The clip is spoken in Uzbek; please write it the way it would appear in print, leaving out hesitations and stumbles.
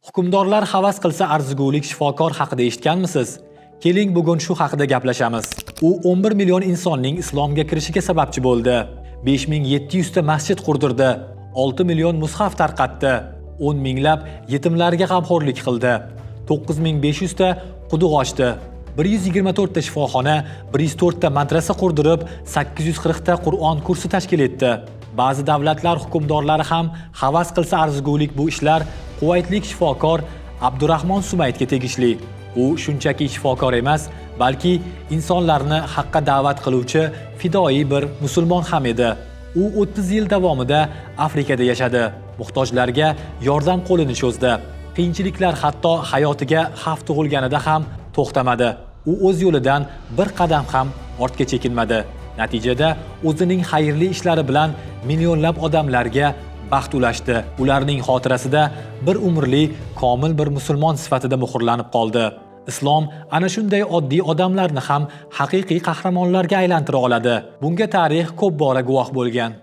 Hukmdorlar havas qilsa arzigulik shifokor haqida eshitganmisiz? Keling bugun shu haqida gaplashamiz. U 11 million insonning islomga kirishiga sababchi bo'ldi. 5700 ta masjid qurdirdi. 6 million mushaf tarqatdi. 10 minglab yetimlarga g'amxo'rlik qildi. 9500 ta quduq ochdi. 124 ta shifoxona, 104 ta madrasa qurdirib, 840 ta Qur'on kursi tashkil etdi. Ba'zi davlatlar hukmdorlari ham havas qilsa arzigulik bu ishlar Quvaytlik shifokor Abdurahmon Sumaytga tegishli. U shunchaki shifokor emas, balki insonlarni haqqa da'vat qiluvchi fidoyi bir musulmon ham edi. U 30 yil davomida Afrikada yashadi. Muhtojlarga yordam qo'lini cho'zdi. Qiyinchiliklar hatto hayotiga xavf tug'ilganida ham to'xtamadi. U o'z yo'lidan bir qadam ham ortga chekinmadi. Natijada o'zining xayrli ishlari bilan millionlab odamlarga baxt ulashdi. Ularning xotirasida bir umrli komil bir musulmon sifatida muhrlanib qoldi. Islom ana shunday oddiy odamlarni ham haqiqiy qahramonlarga aylantira oladi. Bunga tarix ko'p bora guvoh bo'lgan.